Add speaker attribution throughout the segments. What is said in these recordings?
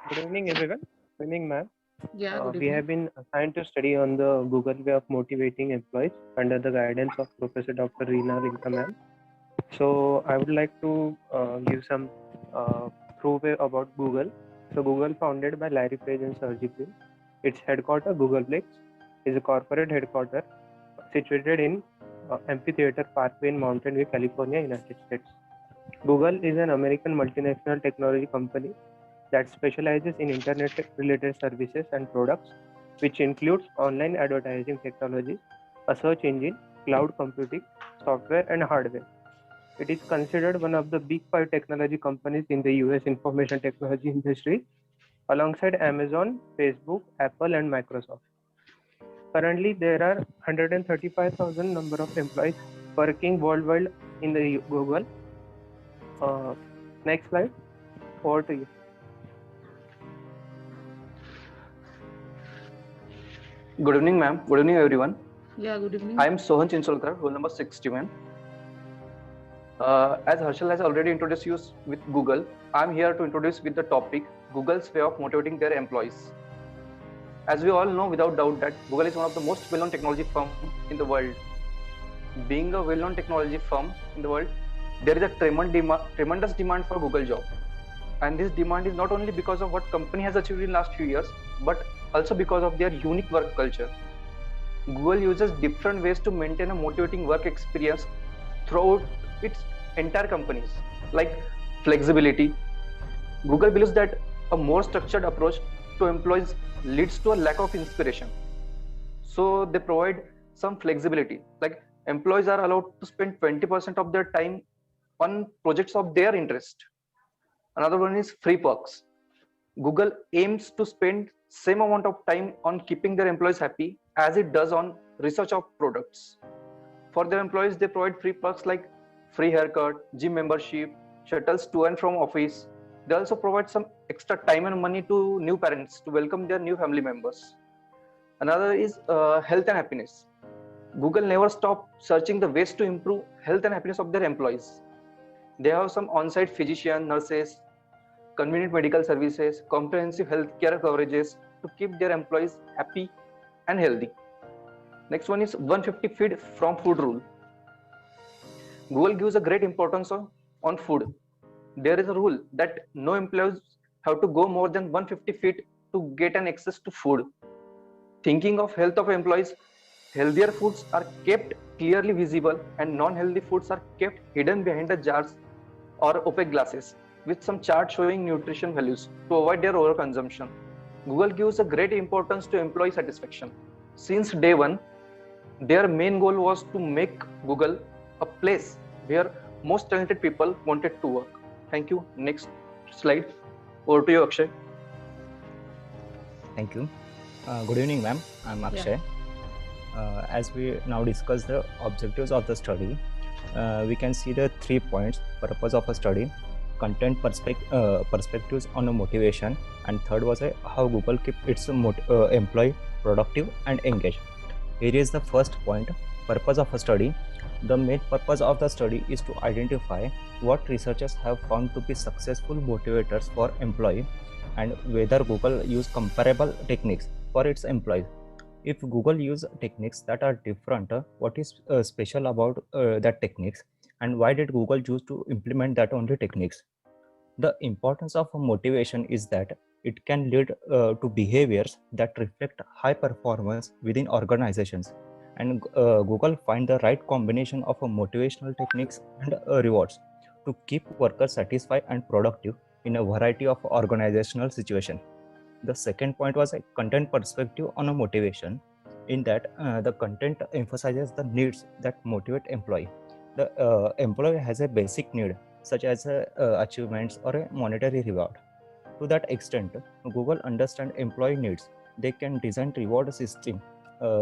Speaker 1: Good evening, everyone. Good evening, ma'am.
Speaker 2: Yeah, good
Speaker 1: We
Speaker 2: evening.
Speaker 1: have been assigned to study on the Google way of motivating employees under the guidance of Professor Dr. Reena Rinka, ma'am. So, I would like to give some proof about Google. So, Google, founded by Larry Page and Sergey Brin, its headquarters, Googleplex, is a corporate headquarters situated in Amphitheater Parkway in Mountain View, California, United States. Google is an American multinational technology company that specializes in internet related services and products, which includes online advertising technologies, a search engine, cloud computing, software, and hardware. It is considered one of the big five technology companies in the US information technology industry, alongside Amazon, Facebook, Apple, and Microsoft. Currently, there are 135,000 number of employees working worldwide in the Google. Uh, Next slide. Over to you.
Speaker 3: Good evening, ma'am. Good evening, everyone.
Speaker 2: Yeah, good evening.
Speaker 3: I am Sohan Chinsolkar, roll number 61. As Harshal has already introduced you with Google, I am here to introduce with the topic Google's way of motivating their employees. As we all know without doubt that Google is one of the most well-known technology firm in the world. Being a well-known technology firm in the world, there is a tremendous demand for Google job. And this demand is not only because of what company has achieved in last few years, but also because of their unique work culture. Google uses different ways to maintain a motivating work experience throughout its entire companies, like flexibility. Google believes that a more structured approach to employees leads to a lack of inspiration. So they provide some flexibility, like employees are allowed to spend 20% of their time on projects of their interest. Another one is free perks. Google aims to spend same amount of time on keeping their employees happy as it does on research of products. For their employees, they provide free perks like free haircut, gym membership, shuttles to and from office. They also provide some extra time and money to new parents to welcome their new family members. Another is health and happiness. Google never stop searching the ways to improve health and happiness of their employees. They have some on-site physician, nurses, convenient medical services, comprehensive healthcare coverages to keep their employees happy and healthy. Next one is 150 feet from food rule. Google gives a great importance on food. There is a rule that no employees have to go more than 150 feet to get an access to food. Thinking of health of employees, healthier foods are kept clearly visible and non-healthy foods are kept hidden behind the jars or opaque glasses with some chart showing nutrition values to avoid their overconsumption. Google gives a great importance to employee satisfaction. Since day one, their main goal was to make Google a place where most talented people wanted to work. Thank you. Next slide. Over to you, Akshay.
Speaker 4: Thank you. Good evening, ma'am. I'm Akshay. As we now discuss the objectives of the study, we can see the 3 points: purpose of a study, content perspectives on a motivation, and third was how Google keep its employee productive and engaged. Here is the first point: purpose of a study. The main purpose of the study is to identify what researchers have found to be successful motivators for employee and whether Google use comparable techniques for its employees. If Google use techniques that are different, what is special about that techniques, and why did Google choose to implement that only techniques? The importance of motivation is that it can lead to behaviors that reflect high performance within organizations, and Google find the right combination of motivational techniques and rewards to keep workers satisfied and productive in a variety of organizational situations. The second point was a content perspective on a motivation. In that, the content emphasizes the needs that motivate employee. The employee has a basic need such as achievements or a monetary reward. To that extent, Google understands employee needs. They can design reward system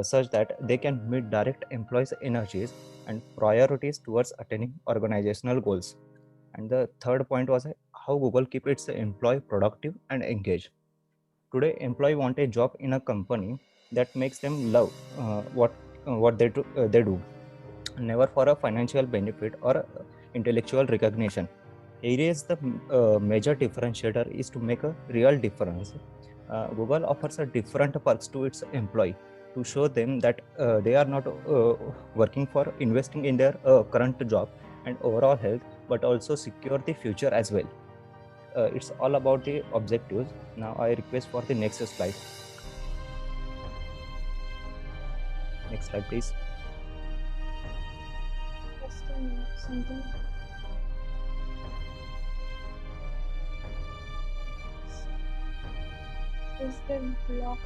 Speaker 4: such that they can meet direct employees' energies and priorities towards attaining organizational goals. And the third point was how Google keep its employee productive and engaged. Today, employee want a job in a company that makes them love what they do, never for a financial benefit or intellectual recognition. Here is the major differentiator is to make a real difference. Google offers a different perks to its employee to show them that they are not working for investing in their current job and overall health, but also secure the future as well. It's all about the objectives. Now I request for the next slide. Next slide, please.
Speaker 2: Just a minute, something. Is the block?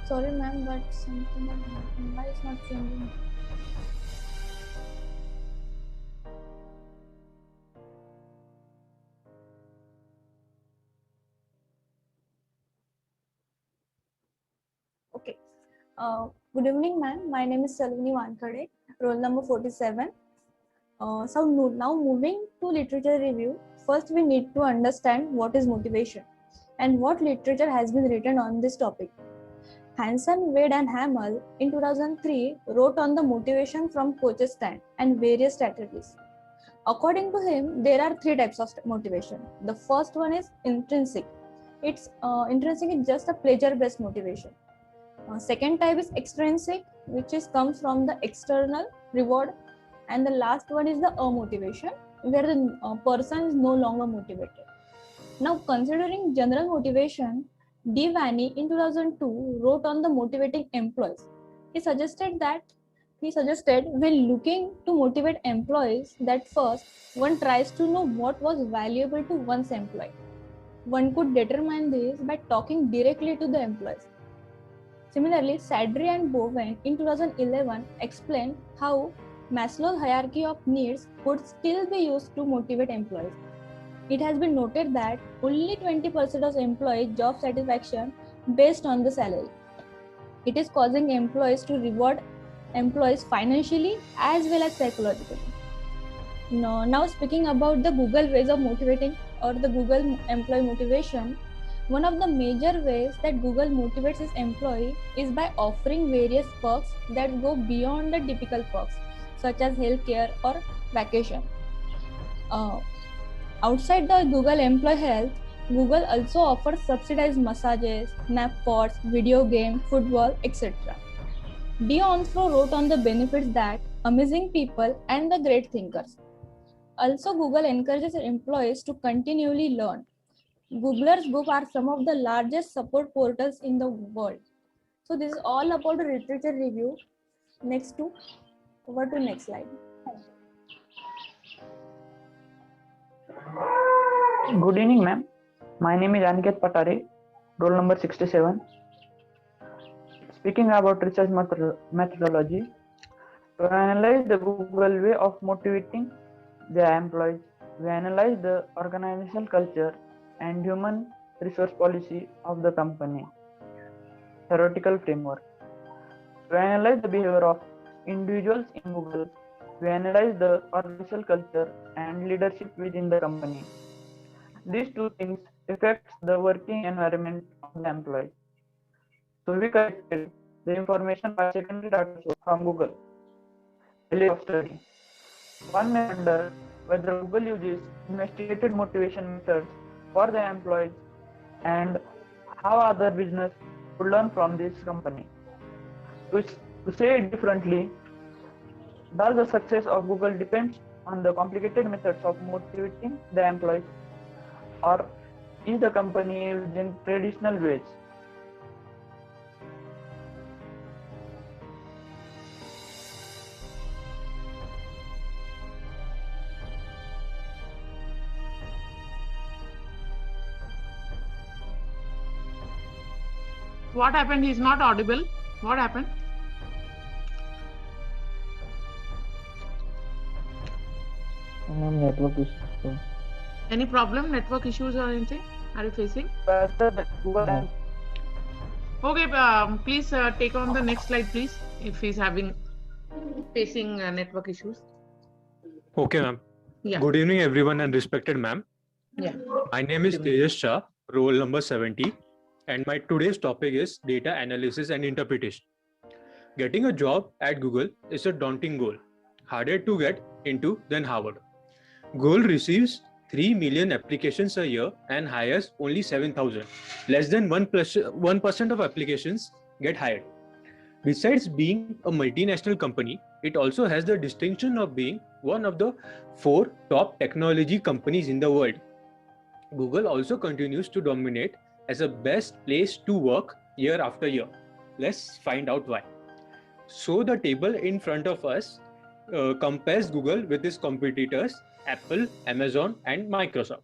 Speaker 2: Sorry, ma'am, but something has happened. Why it's not changing? Okay. Good evening, ma'am. My name is Salvini Wankade, roll number 47. Now moving to literature review, first we need to understand what is motivation and what literature has been written on this topic. Hansen, Wade and Hamel in 2003 wrote on the motivation from coach's stand and various strategies. According to him, there are three types of motivation. The first one is intrinsic. Intrinsic is just a pleasure-based motivation. Second type is extrinsic, which comes from the external reward, and the last one is the motivation, where the person is no longer motivated. Now, considering general motivation, D. Vanny in 2002 wrote on the motivating employees. He suggested when looking to motivate employees that first one tries to know what was valuable to one's employee. One could determine this by talking directly to the employees. Similarly, Sadri and Bowen in 2011 explained how Maslow's hierarchy of needs could still be used to motivate employees. It has been noted that only 20% of employee job satisfaction based on the salary. It is causing employees to reward employees financially as well as psychologically. Now speaking about the Google ways of motivating or the Google employee motivation, one of the major ways that Google motivates its employee is by offering various perks that go beyond the typical perks, such as healthcare or vacation. Outside the Google Employee Health, Google also offers subsidized massages, nap pods, video game, football, etc. D. Onslow wrote on the benefits that amazing people and the great thinkers. Also, Google encourages employees to continually learn. Googlers Group are some of the largest support portals in the world. So this is all about the literature review. Over to next slide.
Speaker 5: Good evening, ma'am. My name is Aniket Patare, roll number 67. Speaking about research methodology, to analyze the Google way of motivating their employees, we analyze the organizational culture and human resource policy of the company. Theoretical framework. To analyze the behavior of individuals in Google, we analyze the organizational culture and leadership within the company. These two things affect the working environment of the employee. So we collected the information by secondary data source from Google. Value of study. One may wonder whether Google uses investigated motivation methods for the employees and how other business could learn from this company. To say it differently, does the success of Google depends on the complicated methods of motivating the employees, or is the company using traditional ways?
Speaker 6: What happened? He's not audible. What happened?
Speaker 5: Network issues.
Speaker 6: Any problem? Network issues or anything? Are you facing?
Speaker 5: No.
Speaker 6: Okay, please take on the next slide, please. If he's facing network issues.
Speaker 7: Okay, ma'am.
Speaker 6: Yeah.
Speaker 7: Good evening, everyone, and respected ma'am.
Speaker 6: Yeah.
Speaker 7: My name is Tejas Shah, roll number 70, and my today's topic is data analysis and interpretation. Getting a job at Google is a daunting goal, harder to get into than Harvard. Google receives 3 million applications a year and hires only 7,000. Less than 1% of applications get hired. Besides being a multinational company, it also has the distinction of being one of the 4 top technology companies in the world. Google also continues to dominate as a best place to work year after year. Let's find out why. So the table in front of us compares Google with its competitors, Apple, Amazon, and Microsoft.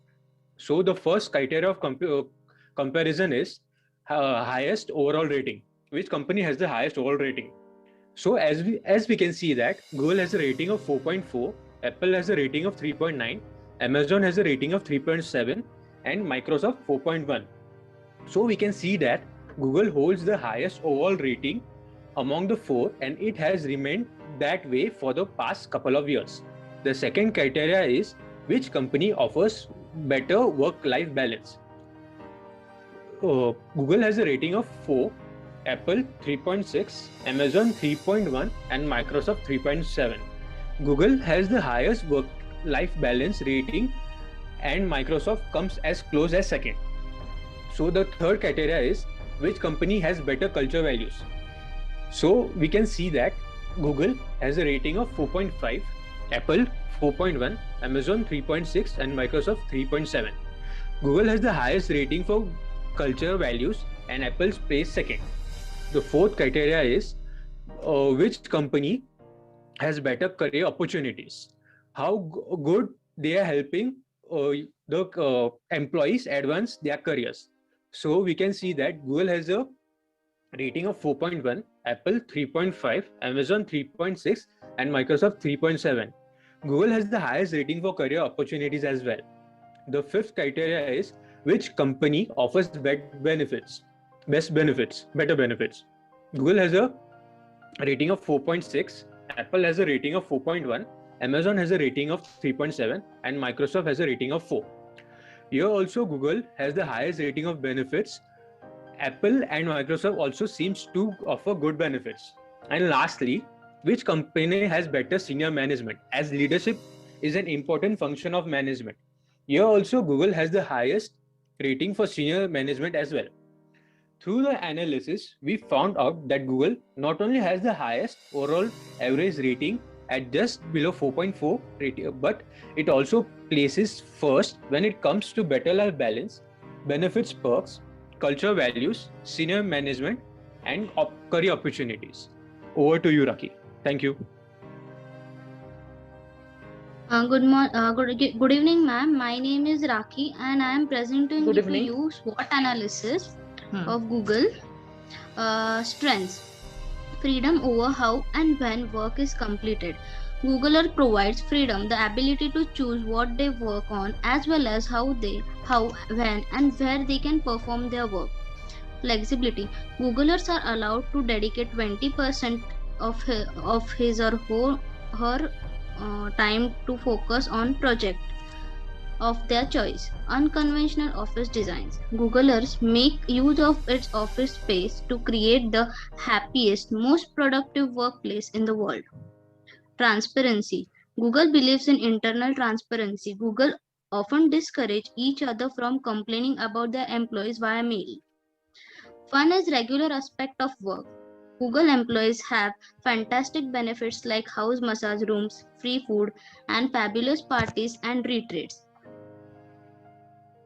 Speaker 7: So the first criteria of comparison is highest overall rating. Which company has the highest overall rating? So as we can see that Google has a rating of 4.4, Apple has a rating of 3.9, Amazon has a rating of 3.7, and Microsoft 4.1. So we can see that Google holds the highest overall rating among the 4, and it has remained that way for the past couple of years. The second criteria is which company offers better work-life balance. Google has a rating of 4, Apple 3.6, Amazon 3.1, and Microsoft 3.7. Google has the highest work-life balance rating, and Microsoft comes as close as second. So the third criteria is which company has better culture values. So we can see that Google has a rating of 4.5, Apple 4.1, Amazon 3.6, and Microsoft 3.7. Google has the highest rating for culture values, and Apple plays second. The fourth criteria is which company has better career opportunities. How good they are helping the employees advance their careers. So we can see that Google has a rating of 4.1, Apple 3.5, Amazon 3.6, and Microsoft 3.7. Google has the highest rating for career opportunities as well. The fifth criteria is which company offers better benefits. Google has a rating of 4.6, Apple has a rating of 4.1, Amazon has a rating of 3.7, and Microsoft has a rating of 4. Here also Google has the highest rating of benefits. Apple and Microsoft also seems to offer good benefits. And lastly, which company has better senior management, as leadership is an important function of management. Here also Google has the highest rating for senior management as well. Through the analysis, we found out that Google not only has the highest overall average rating at just below 4.4 rating, but it also places first when it comes to better life balance, benefits perks, culture values, senior management, and career opportunities. Over to you, Raki. Thank you.
Speaker 8: Good evening, ma'am. My name is Raki, and I am presenting
Speaker 6: Good
Speaker 8: to
Speaker 6: evening.
Speaker 8: you SWOT analysis of Google. Strengths: freedom over how and when work is completed. Google provides freedom, the ability to choose what they work on, as well as how, when, and where they can perform their work. Flexibility: Googlers are allowed to dedicate 20% of his or her time to focus on project of their choice. Unconventional office designs: Googlers make use of its office space to create the happiest, most productive workplace in the world. Transparency: Google believes in internal transparency. Google often discourage each other from complaining about their employees via mail. Fun is regular aspect of work. Google employees have fantastic benefits like house massage rooms, free food, and fabulous parties and retreats.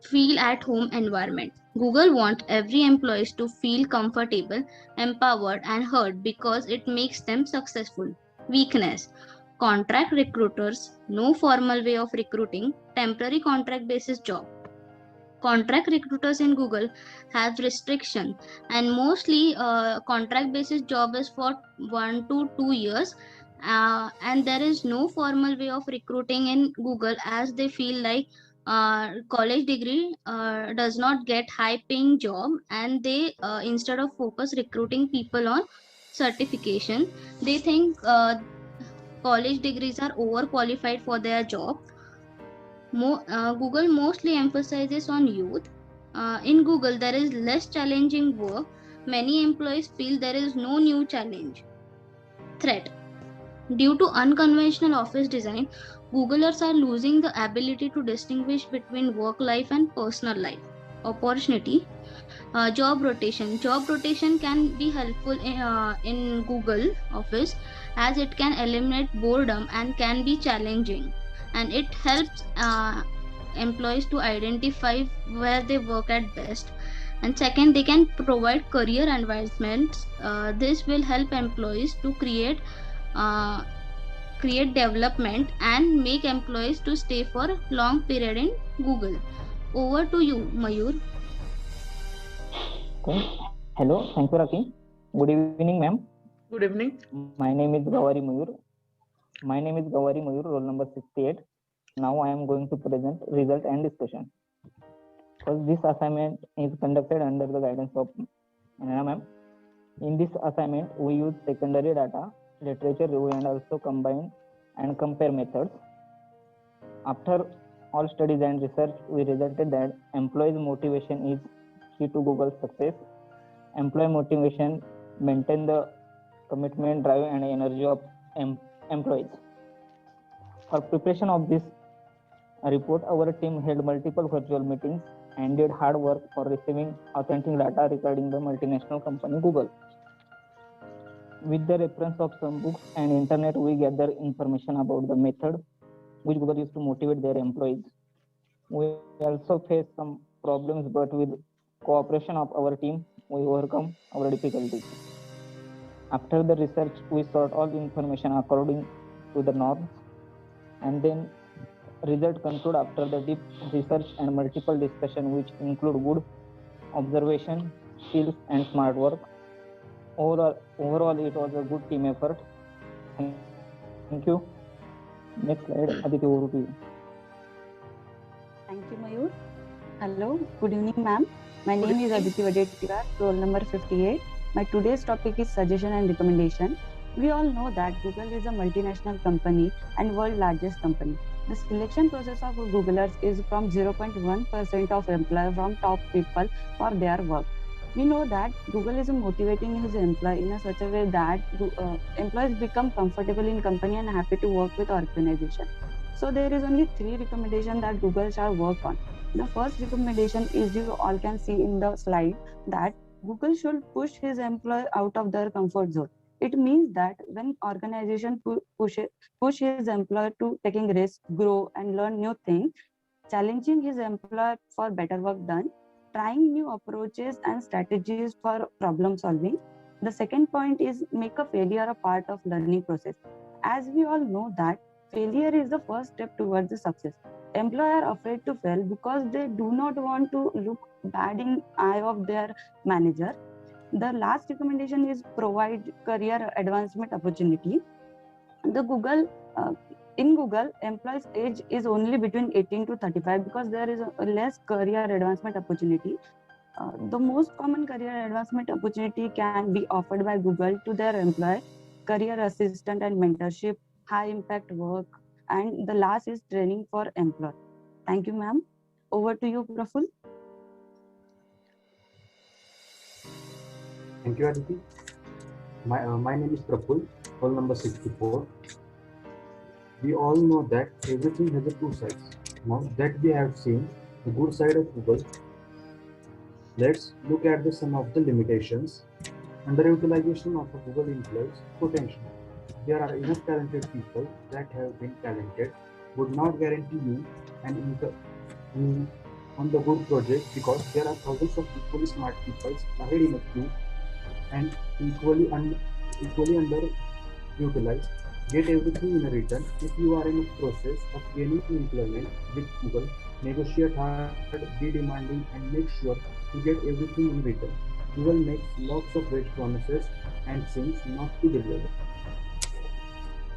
Speaker 8: Feel at home environment: Google wants every employee to feel comfortable, empowered, and heard because it makes them successful. Weakness: contract recruiters, no formal way of recruiting, temporary contract basis job. Contract recruiters in Google have restriction, and mostly contract basis job is for 1 to 2 years, and there is no formal way of recruiting in Google, as they feel like college degree does not get high paying job, and they instead of focus recruiting people on certification, they think college degrees are overqualified for their job. Google mostly emphasizes on youth. In Google, there is less challenging work. Many employees feel there is no new challenge. threat. Due to unconventional office design, Googlers are losing the ability to distinguish between work life and personal life. Opportunity. Job rotation. Job rotation can be helpful in Google Office as it can eliminate boredom and can be challenging. And it helps employees to identify where they work at best. And second, they can provide career advancements. This will help employees to create development and make employees to stay for long period in Google. Over to you, Mayur.
Speaker 4: Okay. Hello, thank you, Raki. Good evening, ma'am.
Speaker 6: Good evening.
Speaker 4: My name is Gavari Mayur. Roll number 68. Now I am going to present result and discussion. Because this assignment is conducted under the guidance of Anna ma'am. In this assignment, we use secondary data, literature review, and also combine and compare methods. After all studies and research, we resulted that employees' motivation is key to Google's success. Employee motivation maintain the commitment, drive, and energy of employees. For preparation of this report, our team held multiple virtual meetings and did hard work for receiving authentic data regarding the multinational company Google. With the reference of some books and internet, we gather information about the method which Google used to motivate their employees. We also faced some problems, but with cooperation of our team, we overcome our difficulties. After the research, we sort all the information according to the norms, and then result conclude after the deep research and multiple discussion, which include good observation, skills, and smart work. Overall, it was a good team effort. Thank you. Next slide, Aditi, over to you.
Speaker 9: Thank you, Mayur. Hello, good evening, ma'am. My name is Aditi Vadetiwar, roll number 58. My today's topic is suggestion and recommendation. We all know that Google is a multinational company and world largest company. The selection process of Googlers is from 0.1% of employees from top people for their work. We know that Google is motivating his employee in such a way that employees become comfortable in company and happy to work with organization. So there is only 3 recommendations that Google shall work on. The first recommendation is, you all can see in the slide, that Google should push his employee out of their comfort zone. It means that when organization push his employee to taking risks, grow and learn new things, challenging his employer for better work done, trying new approaches and strategies for problem solving. The second point is, make a failure a part of learning process. As we all know that failure is the first step towards the success. Employees are afraid to fail because they do not want to look bad in eye of their manager. The last recommendation is provide career advancement opportunity. In Google, employees' age is only between 18 to 35 because there is a less career advancement opportunity. The most common career advancement opportunity can be offered by Google to their employee: career assistant and mentorship, high impact work, and the last is training for employee. Thank you, ma'am. Over to you, Praful.
Speaker 10: Thank you, Aditi. My name is Praful, roll number 64. We all know that everything has a two sides. Now that we have seen the good side of Google, let's look at some of the limitations. Underutilization of a Google employees' potential. There are enough talented people that have been talented, would not guarantee you an income on the good project, because there are thousands of equally smart people ahead in a queue and equally underutilized. Get everything in return. If you are in a process of gaining employment with Google, negotiate hard, be demanding, and make sure to get everything in return. Google makes lots of great promises and seems not to deliver.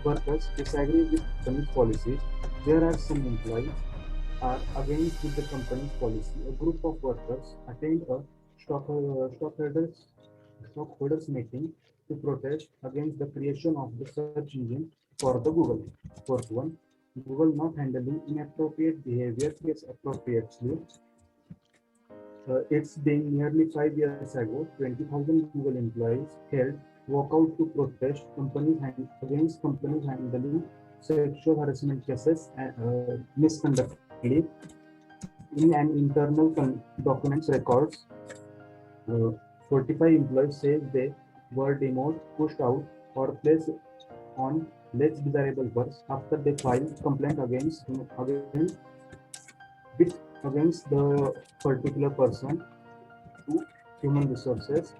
Speaker 10: Workers disagree with company's policies. There are some employees are against with the company's policy. A group of workers attend a stockholders meeting to protest against the creation of the search engine for the Google. Fourth one, Google not handling inappropriate behavior appropriately. It's been nearly 5 years ago, 20,000 Google employees held walk out to protest against companies handling sexual harassment cases and misconductly. In an internal documents records, 45 employees say they were demoted, pushed out, or placed on less desirable works after they filed complaint against the particular person to human resources.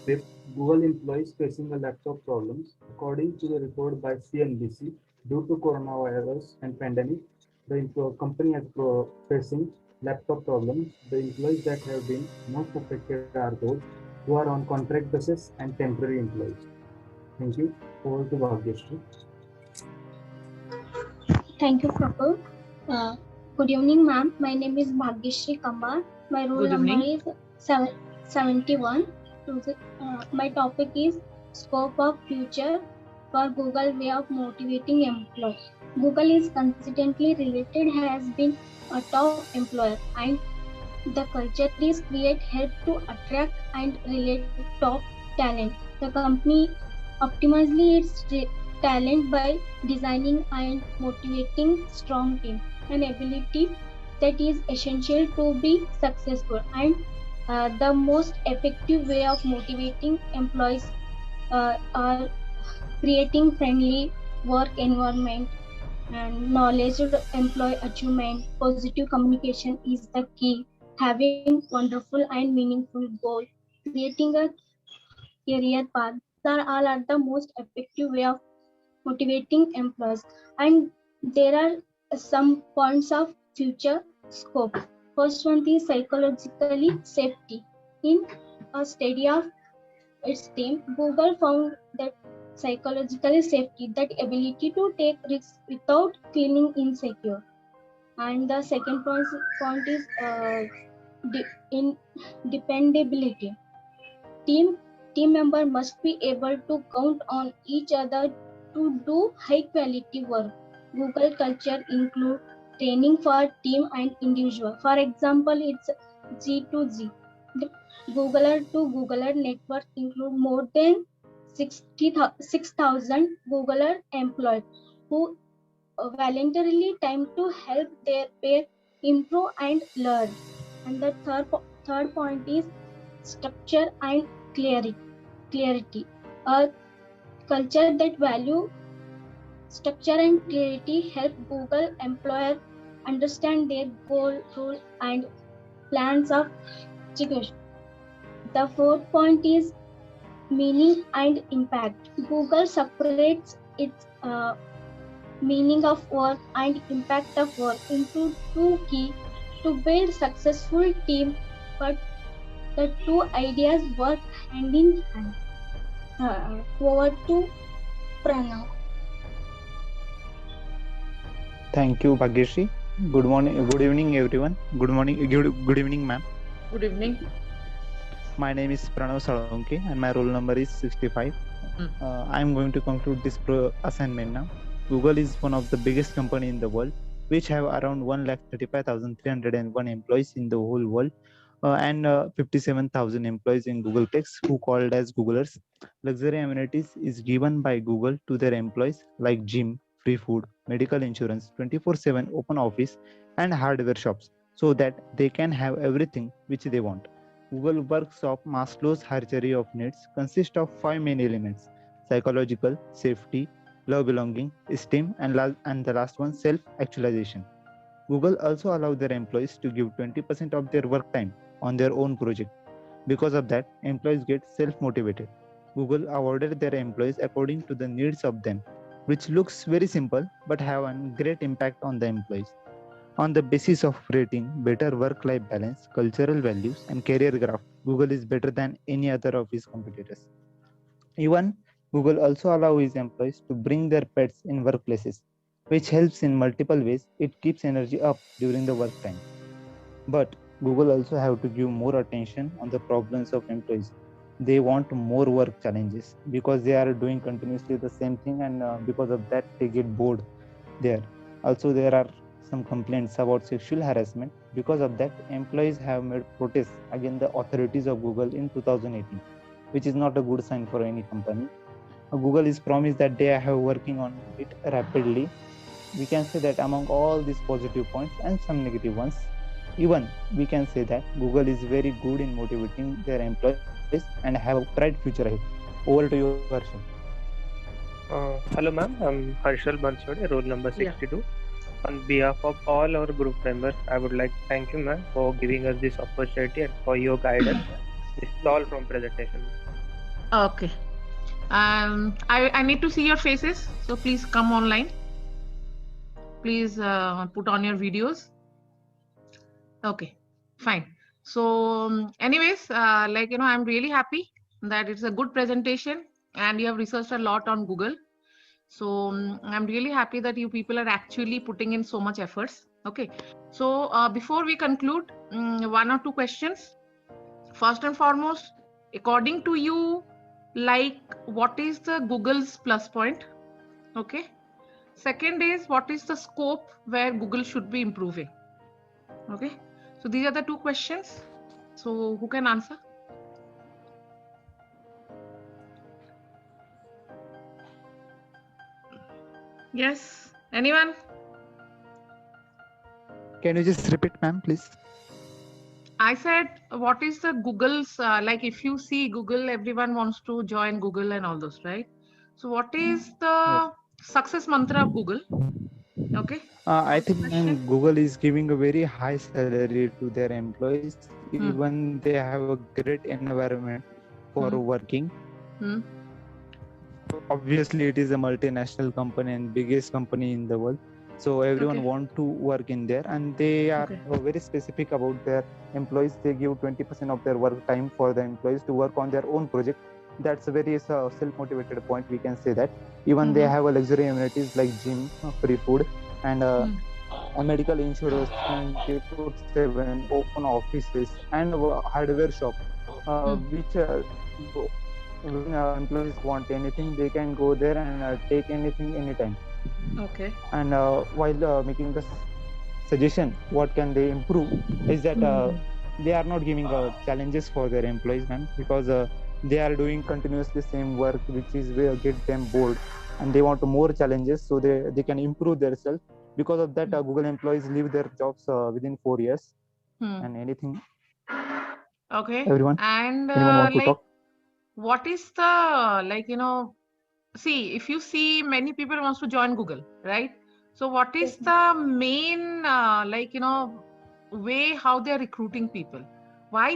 Speaker 10: With Google employees facing a laptop problems, according to the report by CNBC, due to coronavirus and pandemic, the company is facing laptop problems. The employees that have been most affected are those who are on contract basis and temporary employees. Thank you. Over to Bhagyashree.
Speaker 8: Thank you, Prabhu. Good evening, ma'am. My name is Bhagyashree Kamar. My roll number is 71. My topic is scope of future for Google way of motivating employees. Google is consistently related has been a top employer, and the culture is create help to attract and relate top talent. The company optimizes its talent by designing and motivating strong team, an ability that is essential to be successful. And the most effective way of motivating employees are creating friendly work environment and knowledge employee achievement. Positive communication is the key. Having wonderful and meaningful goal, creating a career path, are all the most effective way of motivating employees. And there are some points of future scope. First one is psychologically safety. In a study of its team, Google found that psychological safety, that ability to take risks without feeling insecure. And the second point is in dependability. Team member must be able to count on each other to do high quality work. Google culture include training for team and individual. For example, it's G2G. The Googler to Googler network include more than 6,000 Googler employees who voluntarily time to help their peer improve and learn. And the third point is structure and clarity. A culture that value structure and clarity help Google employer understand their goal, role, and plans of execution. The fourth point is meaning and impact. Google separates its meaning of work and impact of work into two key to build successful team, but the two ideas work hand in hand. Over to Pranav.
Speaker 11: Thank you, Bhagyashree. Good morning, good evening, everyone. Good morning, good evening, ma'am.
Speaker 6: Good evening.
Speaker 11: My name is Pranav Salonke and my roll number is 65. I am going to conclude this assignment now. Google is one of the biggest company in the world, which have around 135,301 employees in the whole world, and 57,000 employees in Googleplex who called as Googlers. Luxury amenities is given by Google to their employees like gym, free food, medical insurance, 24/7 open office, and hardware shops, so that they can have everything which they want. Google works of Maslow's hierarchy of needs consist of 5 main elements: psychological, safety, love belonging, esteem, and the last one, self-actualization. Google also allows their employees to give 20% of their work time on their own project. Because of that, employees get self-motivated. Google awarded their employees according to the needs of them, which looks very simple but have a great impact on the employees. On the basis of rating, better work-life balance, cultural values, and career graph, Google is better than any other of its competitors. Even Google also allows its employees to bring their pets in workplaces, which helps in multiple ways. It keeps energy up during the work time. But Google also have to give more attention on the problems of employees. They want more work challenges because they are doing continuously the same thing, and because of that they get bored there. Also, there are some complaints about sexual harassment. Because of that, employees have made protests against the authorities of Google in 2018. which is not a good sign for any company. Google is promised that they are working on it rapidly. We can say that among all these positive points and some negative ones, even we can say that Google is very good in motivating their employees and have a bright future ahead. Over to you, Harshal.
Speaker 1: Hello ma'am, I'm Harshal Bansode, roll number 62. On behalf of all our group members, I would like to thank you ma'am for giving us this opportunity and for your guidance. This is all from presentation.
Speaker 6: Okay. I need to see your faces, so please come online. Please put on your videos. Okay, fine. So anyways, I'm really happy that it's a good presentation and you have researched a lot on Google. So I'm really happy that you people are actually putting in so much efforts. Okay, so before we conclude, one or two questions. First and foremost, according to you, what is the Google's plus point? Okay. Second is, what is the scope where Google should be improving? Okay. So these are the two questions. So who can answer? Yes. Anyone?
Speaker 11: Can you just repeat, ma'am, please?
Speaker 6: I said, what is the Google's, if you see Google, everyone wants to join Google and all those, right? So what is the success mantra of Google? Okay.
Speaker 11: I think Google is giving a very high salary to their employees. Even they have a great environment for working. Obviously, it is a multinational company and biggest company in the world. So everyone want to work in there, and they are very specific about their employees. They give 20% of their work time for the employees to work on their own project. That's a very self-motivated point. We can say that even they have a luxury amenities like gym, free food, and a medical insurance, 24/7 open offices, and a hardware shop, which when employees want anything, they can go there and take anything anytime.
Speaker 6: Okay.
Speaker 11: And while making the suggestion, what can they improve, is that they are not giving challenges for their employees, ma'am, because they are doing continuously same work, which is will get them bored, and they want more challenges so they can improve themselves. Because of that, Google employees leave their jobs within 4 years. And anything.
Speaker 6: Okay.
Speaker 11: Everyone.
Speaker 6: And
Speaker 11: anyone want to talk?
Speaker 6: What is the see, if you see many people wants to join Google, right? So what is the main way how they are recruiting people? How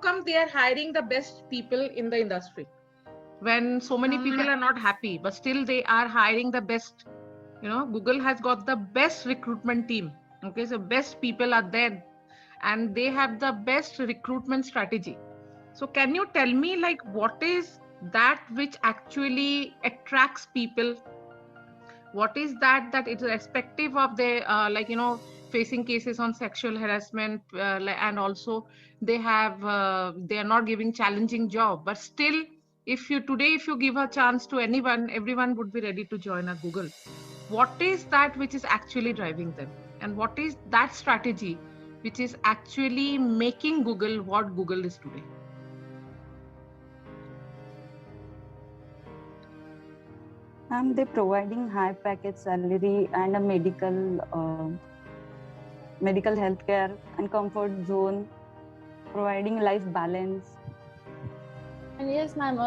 Speaker 6: come they are hiring the best people in the industry when so many people are not happy, but still they are hiring the best? Google has got the best recruitment team. Okay, so best people are there and they have the best recruitment strategy. So can you tell me what is that which actually attracts people? What is that it's irrespective of their facing cases on sexual harassment, and also they are not giving challenging job, but still if you give a chance to anyone, everyone would be ready to join a Google. What is that which is actually driving them, and what is that strategy which is actually making Google what Google is today?
Speaker 9: They're providing high package salary and a medical healthcare and comfort zone, providing life balance.
Speaker 2: And yes, ma'am,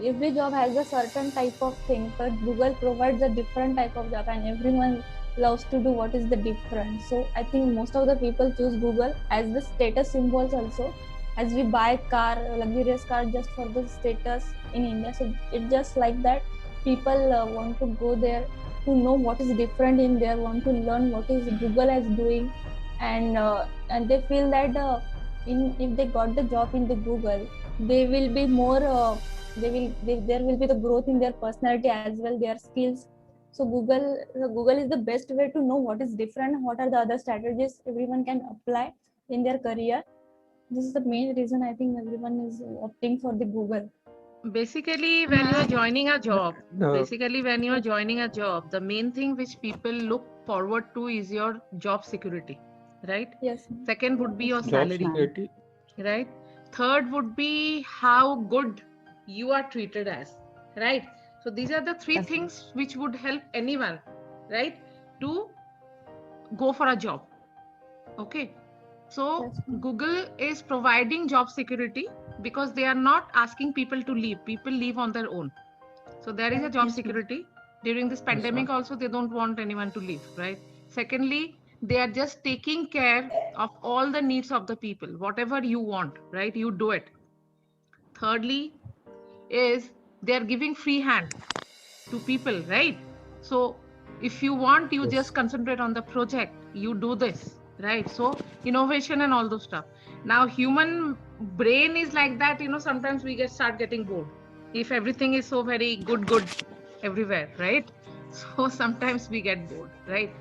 Speaker 2: every job has a certain type of thing, but Google provides a different type of job, and everyone loves to do what is the different. So I think most of the people choose Google as the status symbols also, as we buy car, luxurious car just for the status in India. So it's just like that. People want to go there to know what is different in there, want to learn what is Google is doing, and they feel that if they got the job in the Google, they will be more. There will be the growth in their personality as well, their skills. So Google is the best way to know what is different, what are the other strategies everyone can apply in their career. This is the main reason I think everyone is opting for the Google.
Speaker 6: Basically, when you are joining a job, the main thing which people look forward to is your job security, right?
Speaker 2: Yes.
Speaker 6: Second would be your salary, right? third would be how good you are treated as, right? So these are the three things which would help anyone, right, to go for a job. Okay. So Google is providing job security because they are not asking people to leave. People leave on their own. So there is a job security. During this pandemic also, they don't want anyone to leave, right? Secondly, they are just taking care of all the needs of the people. Whatever you want, right, you do it. Thirdly is they are giving free hand to people, right? So if you want, you just concentrate on the project, you do this, right? So innovation and all those stuff. Now human brain is like that, you know, sometimes we start getting bored if everything is so very good everywhere, right? So sometimes we get bored, right?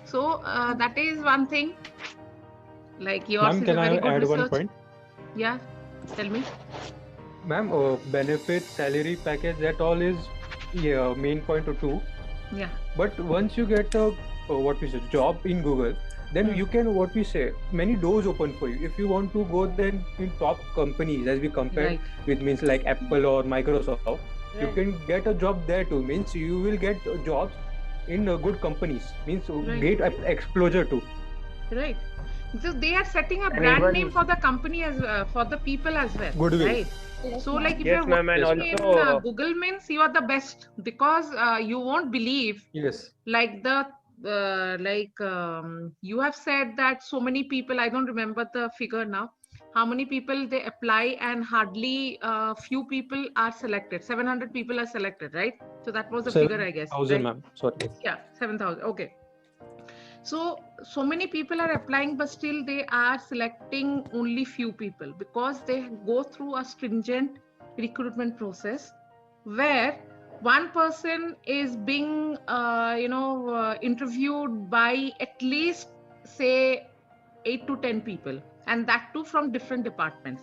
Speaker 6: So that is one thing. Like yours
Speaker 7: Ma'am,
Speaker 6: is
Speaker 7: can
Speaker 6: a very
Speaker 7: I
Speaker 6: good
Speaker 7: add
Speaker 6: research.
Speaker 7: one point?
Speaker 6: Yeah, tell me.
Speaker 7: Ma'am, benefits, salary package, that all is main point or two.
Speaker 6: Yeah.
Speaker 7: But once you get a job in Google, then you can, many doors open for you. If you want to go then in top companies, as we compare with means like Apple or Microsoft, you can get a job there too. Means you will get jobs in good companies. Means great exposure too.
Speaker 6: Right. So they are setting a brand name for the company as for the people as well.
Speaker 7: Goodwill.
Speaker 6: Right. So like if
Speaker 1: Yes,
Speaker 6: you're
Speaker 1: ma'am, and
Speaker 6: working in
Speaker 1: also
Speaker 6: Google means you are the best, because you won't believe.
Speaker 7: Yes.
Speaker 6: Like the you have said that so many people, I don't remember the figure now, how many people they apply and hardly few people are selected. 700 people are selected, right? So that was the figure, I guess.
Speaker 7: 7,000,
Speaker 6: right?
Speaker 7: ma'am. Sorry.
Speaker 6: Yeah, 7,000. Okay. So many people are applying, but still they are selecting only few people because they go through a stringent recruitment process where one person is being, interviewed by at least say 8 to 10 people, and that too from different departments.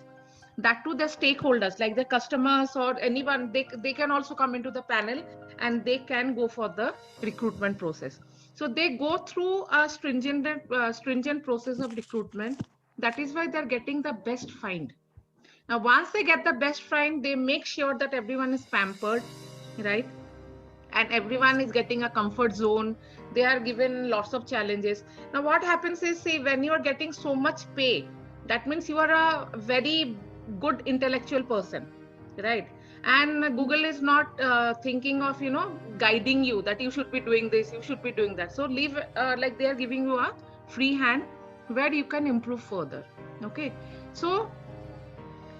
Speaker 6: That too the stakeholders like the customers or anyone, they can also come into the panel and they can go for the recruitment process. So they go through a stringent process of recruitment. That is why they're getting the best find. Now once they get the best find, they make sure that everyone is pampered, right, and everyone is getting a comfort zone. They are given lots of challenges. Now what happens is, see, when you are getting so much pay, that means you are a very good intellectual person, right? And Google is not thinking of, guiding you that you should be doing this, you should be doing that. So leave, like they are giving you a free hand where you can improve further. Okay, so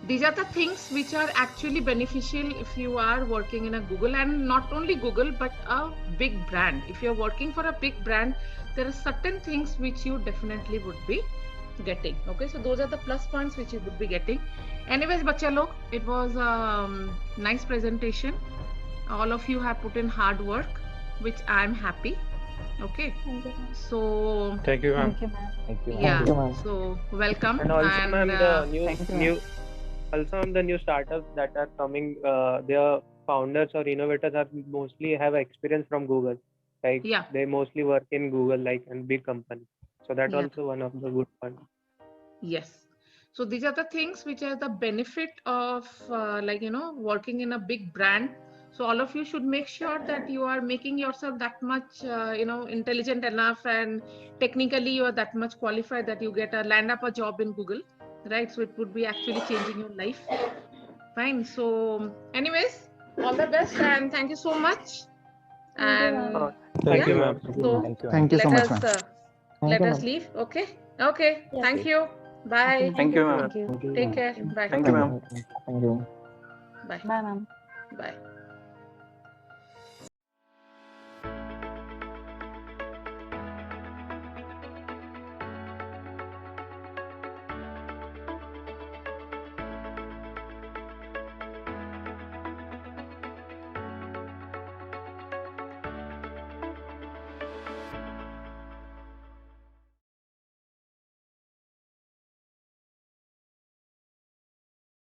Speaker 6: these are the things which are actually beneficial if you are working in a Google, and not only Google, but a big brand. If you're working for a big brand, there are certain things which you definitely would be getting. Okay, so those are the plus points which you would be getting. Anyways, bacha log, it was a nice presentation. All of you have put in hard work, which I'm happy. Okay, so
Speaker 7: thank you, ma'am.
Speaker 8: Thank you, ma'am.
Speaker 6: Yeah,
Speaker 11: Thank you, ma'am.
Speaker 6: so welcome.
Speaker 1: and also, ma'am, the
Speaker 6: and
Speaker 1: new startups that are coming, their founders or innovators are mostly have experience from Google. Like they mostly work in Google, like in big companies. So that's also one of the good points.
Speaker 6: Yes. So these are the things which are the benefit of working in a big brand. So all of you should make sure that you are making yourself that much, intelligent enough, and technically you are that much qualified that you get land up a job in Google, right? So it would be actually changing your life. Fine. So anyways, all the best and thank you so much. And
Speaker 7: thank you, ma'am.
Speaker 6: So
Speaker 11: Thank you so much, ma'am.
Speaker 6: Let us leave. Okay. Okay. Thank you. Bye.
Speaker 3: Thank you, ma'am.
Speaker 6: Take care. Bye.
Speaker 3: Thank you, ma'am.
Speaker 11: Thank you.
Speaker 6: Bye.
Speaker 9: Bye, ma'am.
Speaker 6: Bye.